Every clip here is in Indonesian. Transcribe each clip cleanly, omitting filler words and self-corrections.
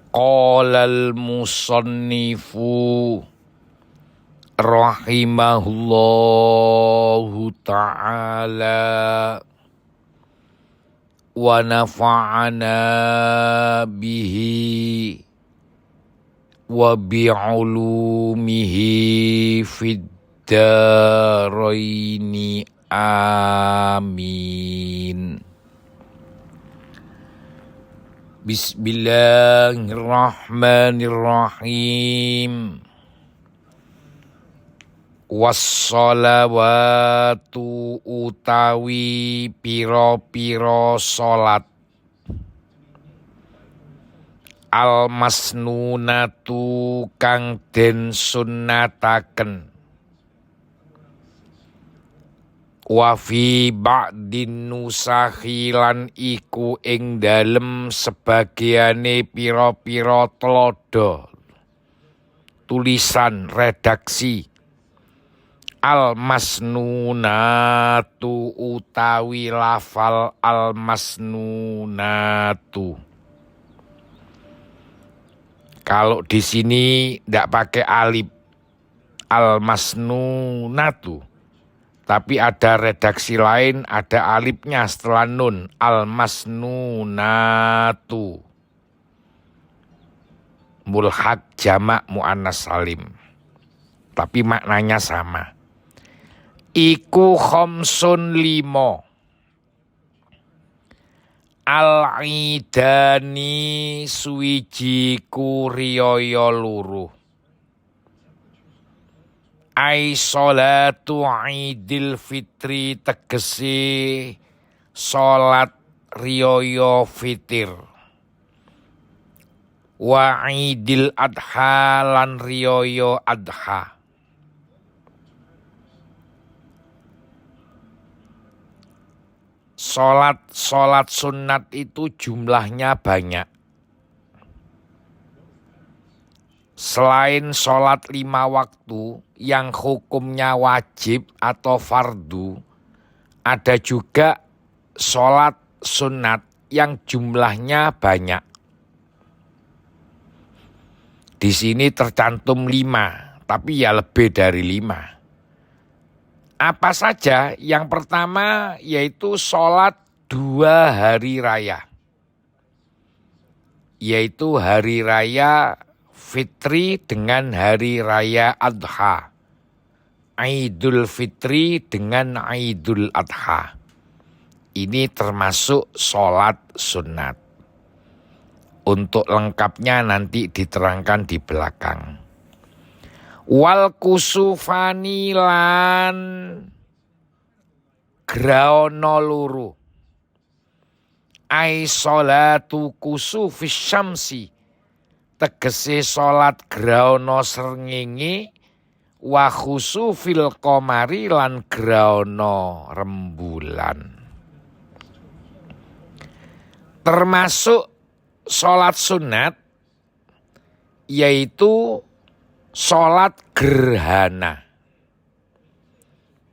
Qalal musannifu rahimahullahu ta'ala wa nafa'ana bihi wa bi'ulumihi fid daraini amin. Bismillahirrahmanirrahim. Wassalawatu utawi piro-piro salat al-masnunatu kang den sunnataken wa fi ba'din nusahi lan iku ing dalem sebagiane piro-piro telodo tulisan redaksi al-masnunatu utawi lafal al-masnunatu. Kalau di sini tidak pakai alif al-masnunatu, tapi ada redaksi lain, ada alifnya setelah nun, al-masnunatu. Mulhaq jamak muannas salim, tapi maknanya sama. Iku khamsun limo al-idani suwiji kuriyaya luru ai sholatu idil fitri tegesi sholat riyaya fitir wa idil adha lan riyaya adha. Sholat sunat itu jumlahnya banyak. Selain sholat 5 waktu yang hukumnya wajib atau fardu, ada juga sholat sunat yang jumlahnya banyak. Di sini tercantum 5, tapi ya lebih dari 5. Apa saja? Yang pertama yaitu sholat 2 hari raya. Yaitu hari raya fitri dengan hari raya adha. Idul fitri dengan idul adha. Ini termasuk sholat sunat. Untuk lengkapnya nanti diterangkan di belakang. Wal kusufani lan graono luru ai sholatu kusufis syamsi tegese sholat graono srengenge wa khusufil qamari lan graono rembulan. Termasuk sholat sunat yaitu sholat gerhana,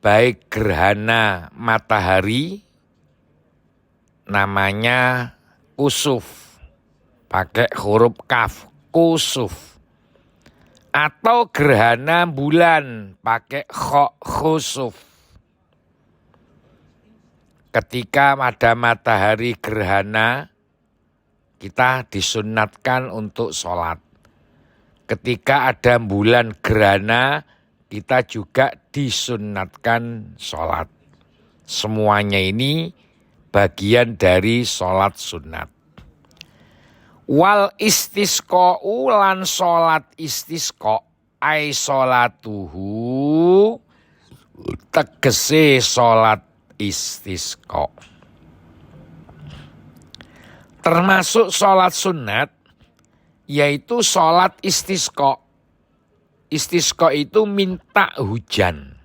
baik gerhana matahari, namanya kusuf, pakai huruf kaf, kusuf, atau gerhana bulan, pakai kha, khusuf. Ketika ada matahari gerhana, kita disunatkan untuk sholat. Ketika ada bulan gerhana, kita juga disunatkan sholat. Semuanya ini bagian dari sholat sunat. Wal istisqa'u lan sholat istisqa' ai sholatuhu tegese sholat istisqa'. Termasuk sholat sunat yaitu sholat istisqa. Istisqa itu minta hujan.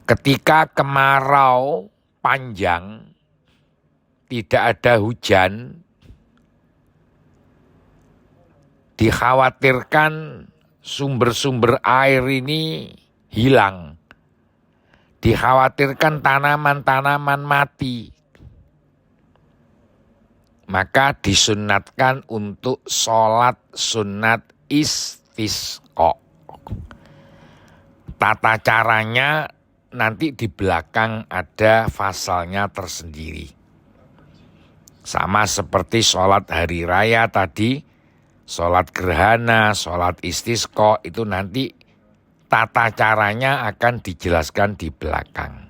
Ketika kemarau panjang, tidak ada hujan, dikhawatirkan sumber-sumber air ini hilang. Dikhawatirkan tanaman-tanaman mati. maka disunatkan untuk sholat sunat istisqa. Tata caranya nanti di belakang ada pasalnya tersendiri. Sama seperti sholat hari raya tadi, sholat gerhana, sholat istisqa itu nanti tata caranya akan dijelaskan di belakang.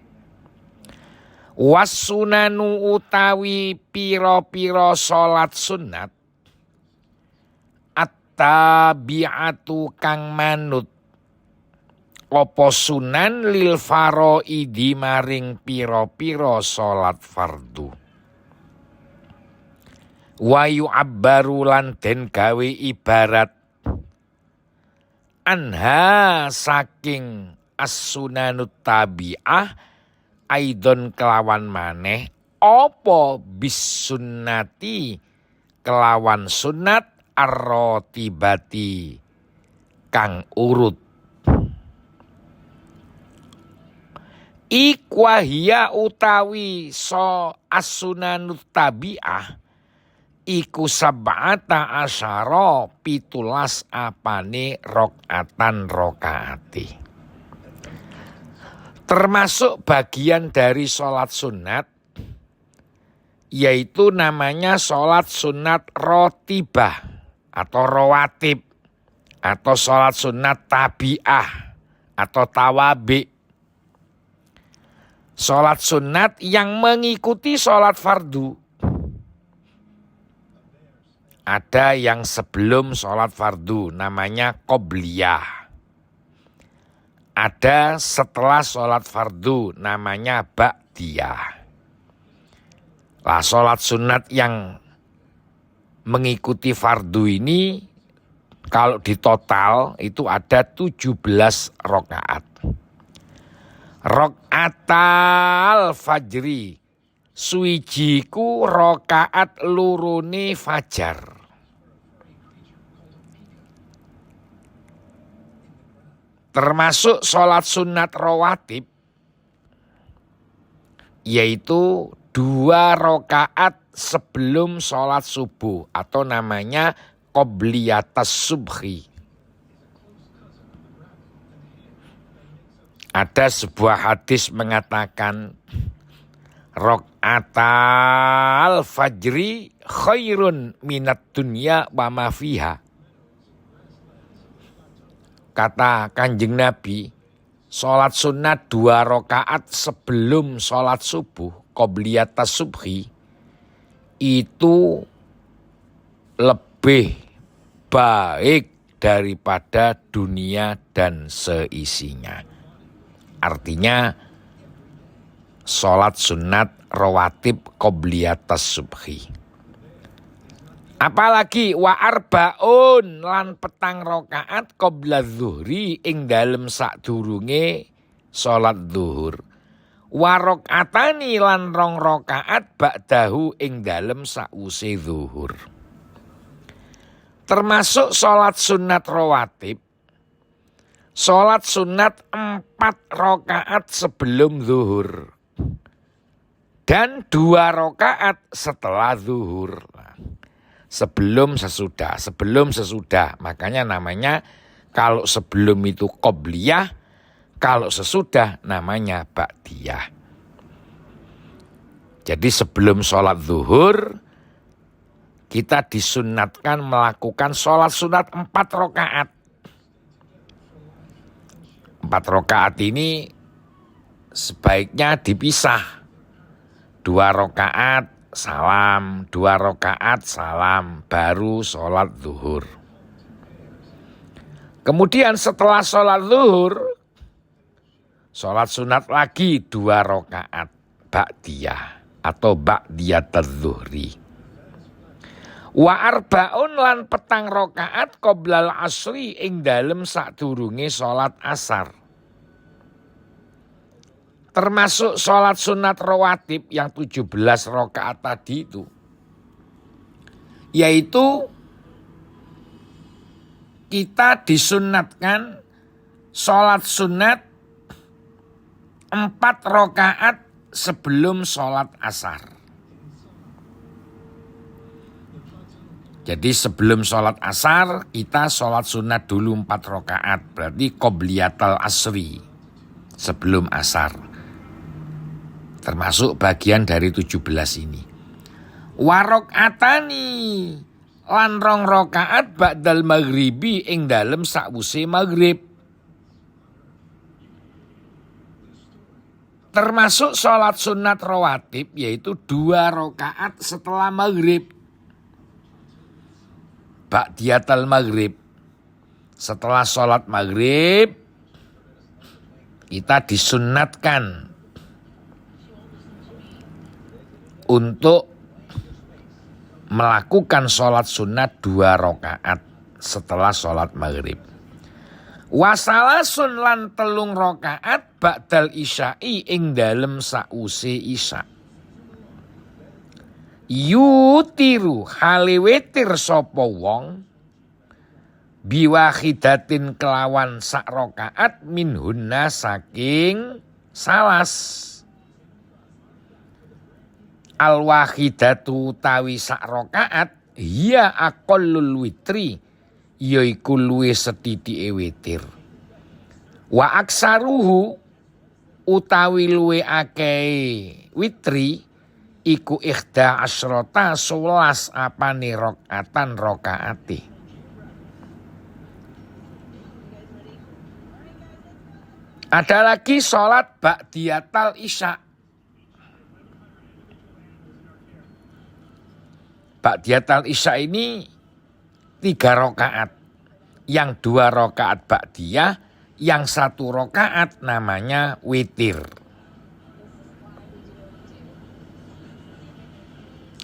Wassunanu utawi piro-piro sholat sunat, at-tabi'atu kang manut, opo sunan lil faraidi maring piro-piro sholat fardu. Wa yu'abbaru lan den gawe ibarat anha saking as-sunanut tabi'ah aidon kelawan maneh opo bis sunnati kelawan sunat ar-ratibati kang urut. Ikwahia utawi so as-sunanut tabi'ah iku sab'ata asyara pitulas apane rokatan rokaati. Termasuk bagian dari sholat sunat, yaitu namanya sholat sunat rotibah atau rawatib, atau sholat sunat tabi'ah atau tawabi. Sholat sunat yang mengikuti sholat fardu. Ada yang sebelum sholat fardu namanya qobliyah. Ada setelah sholat fardu namanya ba'diyah. Lah sholat sunat yang mengikuti fardu ini kalau di total itu ada 17 rakaat. Rokaatal fajri suwijiku rakaat lurune fajar. Termasuk sholat sunat rawatib, yaitu 2 rakaat sebelum sholat subuh atau namanya qobliyatas subhi. Ada sebuah hadis mengatakan rokaatal fajri khairun minat dunya wa ma fiha. Kata Kanjeng Nabi, sholat sunat 2 rakaat sebelum sholat subuh, qobliyatas subhi, itu lebih baik daripada dunia dan seisinya. Artinya sholat sunat rawatib qobliyatas subhi. Apalagi wa arbaun lan petang rakaat qabla zuhri ing dalem sadurunge salat zuhur. Wa rakaatani lan 2 rakaat ba'dahu ing dalem sause zuhur. Termasuk salat sunat rawatib, salat sunat 4 rakaat sebelum zuhur dan 2 rakaat setelah zuhur. Sebelum sesudah. Makanya namanya kalau sebelum itu qobliyah, kalau sesudah namanya ba'diyah. Jadi sebelum sholat zuhur, kita disunatkan melakukan sholat sunat 4 rakaat. 4 rakaat ini sebaiknya dipisah. 2 rakaat salam, 2 rakaat salam, baru sholat zuhur. Kemudian setelah sholat zuhur, sholat sunat lagi 2 rakaat ba'diyah atau ba'diyatadz zuhri. Wa arbaun lan petang rakaat qoblal asri ing dalem sadurunge sholat asar. Termasuk sholat sunat rawatib yang 17 rakaat tadi itu. Yaitu kita disunatkan sholat sunat 4 rakaat sebelum sholat asar. Jadi sebelum sholat asar kita sholat sunat dulu 4 rakaat. Berarti qobliyatal asri sebelum asar. Termasuk bagian dari 17 ini. Warokatani lan 2 rakaat ba'dal maghribi ing dalem sakwuse maghrib. Termasuk sholat sunat rawatib yaitu 2 rakaat setelah maghrib. Ba'diyatal maghrib. Setelah sholat maghrib kita disunatkan untuk melakukan sholat sunat 2 rakaat setelah sholat maghrib. Wasalasun lan 3 rakaat ba'dal isya'i ing dalem sause isya. Yutiru hale witir sapa wong biwahidatin kelawan 1 rakaat minhunna saking salas. Al-wahidatu tawi 1 rakaat hiya aqallul witri yaiku luwih sethithike witir. Wa aksaruhu utawi luwih akeh witri iku ikhda asrota 11 apane rakaatan rakaate. Ada lagi sholat ba'diyatal isya. Ba'diyatal isya ini 3 rakaat. Yang 2 rakaat ba'diyah, yang 1 rakaat namanya witir.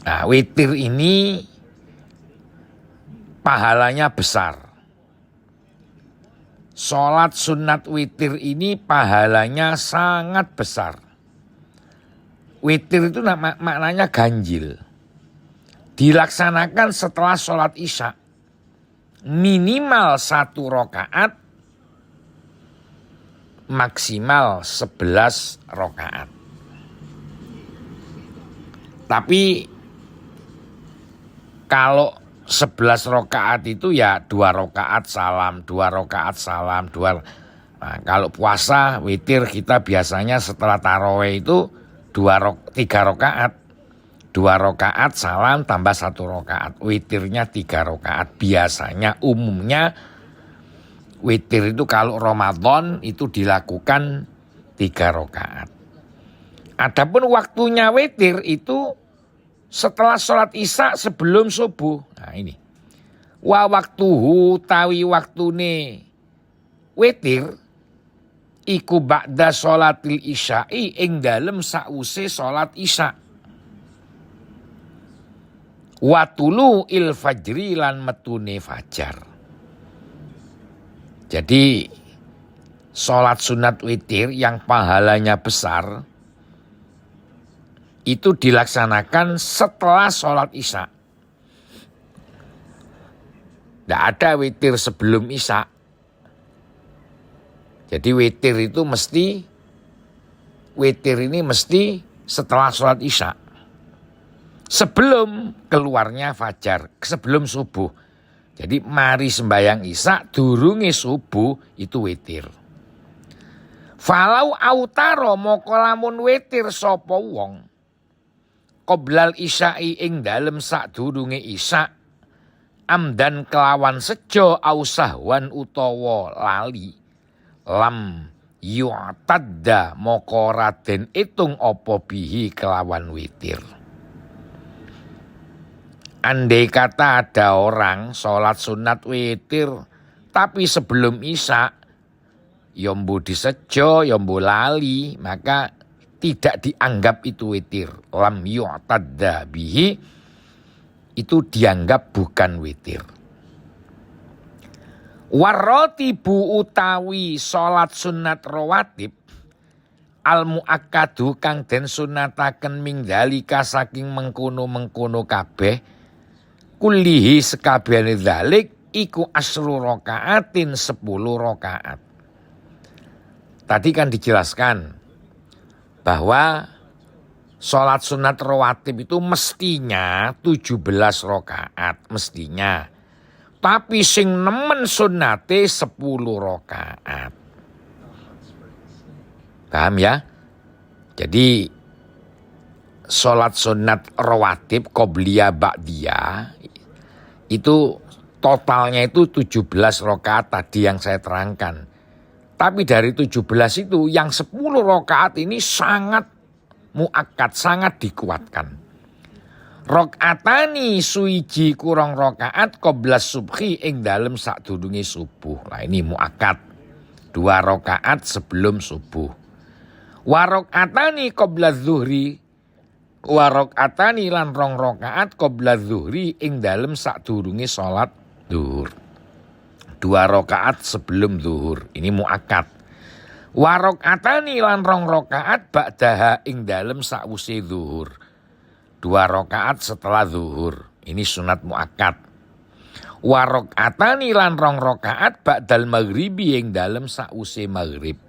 Nah, witir ini pahalanya besar. Sholat sunat witir ini pahalanya sangat besar. Witir itu maknanya ganjil. Dilaksanakan setelah sholat isya. Minimal 1 rakaat, maksimal 11 rakaat. Tapi kalau 11 rakaat itu ya 2 rakaat salam, 2 rakaat salam, 2. Nah, kalau puasa witir kita biasanya setelah tarawih itu 3 rakaat. 2 rakaat salam tambah 1 rakaat. Witirnya 3 rakaat. Biasanya umumnya witir itu kalau Ramadan itu dilakukan 3 rakaat. Adapun waktunya witir itu setelah sholat isya sebelum subuh. Nah ini. Wa waktuhu tawi waktune witir iku ba'da sholatil isya'i ing dalem sause sholat isya. Watulu il fajri lan metune fajar. Jadi sholat sunat witir yang pahalanya besar itu dilaksanakan setelah sholat isya. Tidak ada witir sebelum isya. Jadi witir ini mesti setelah sholat isya. Sebelum keluarnya fajar, sebelum subuh. Jadi mari sembayang isya, durunge subuh itu witir. Falau autaro moko lamun witir sapa wong qoblal isya'i ing dalem sadurunge isya amdan kelawan sejo au sahwan utawa lali lam yu'tadda moko raden itung apa bihi kelawan witir. Andai kata ada orang sholat sunat witir tapi sebelum isya yombo disejo, yombo lali, maka tidak dianggap itu witir. Lam yu'tadda bihi itu dianggap bukan witir. Warrotibu utawi sholat sunat rawatib al muakkadu kang den sunataken mingdalika saking mengkono-mengkono kabeh kullihi sekabehane dzalik iku asru rakaatin 10 rakaat. Tadi kan dijelaskan bahwa Sholat sunat rawatib itu mestinya 17 rakaat mestinya. Tapi sing nemen sunnate 10 rakaat. Paham ya? Jadi sholat sunat rawatib qobliyah ba'diyah itu totalnya itu 17 rakaat tadi yang saya terangkan. Tapi dari 17 itu yang 10 rakaat ini sangat muakkad, sangat dikuatkan. Rakaatani suiji kurang rakaat qoblas subhi ing dalem sakdurunge subuh. Lah ini muakkad. 2 rakaat sebelum subuh. Wa rakaatani qoblaz zuhri wa rakaatani lan 2 rakaat qoblaz zuhri ing dalem sakdurunge salat zuhur. 2 rakaat sebelum zuhur. Ini muakkad. Wa rakaatani lan 2 rakaat ba'daha ing dalem sakwuse zuhur. 2 rakaat setelah zuhur. Ini sunat muakkad. Wa rakaatani lan 2 rakaat ba'dal maghribi ing dalem sakwuse maghrib.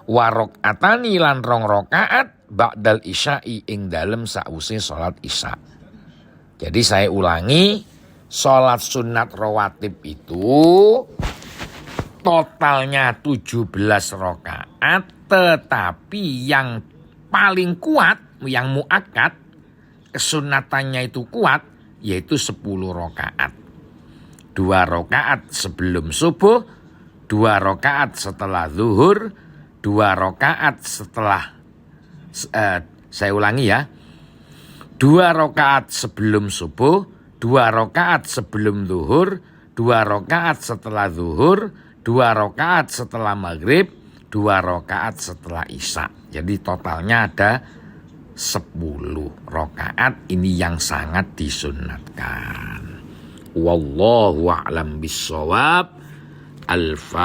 Wa rakaatani lan 2 rakaat ba'dal isya'i ing dalem sakwuse salat isya. Jadi saya ulangi, salat sunat rawatib itu totalnya 17 rakaat, tetapi yang paling kuat, yang muakkad, kesunatannya itu kuat, yaitu 10 rakaat. 2 rakaat sebelum subuh, 2 rakaat setelah zuhur, 2 rakaat setelah, saya ulangi ya, 2 rakaat sebelum subuh, 2 rakaat sebelum zuhur, 2 rakaat setelah zuhur, 2 rakaat setelah maghrib, 2 rakaat setelah isya. Jadi totalnya ada 10 rakaat. Ini yang sangat disunatkan. Wallahu a'lam bissawab. Al-Fatihah.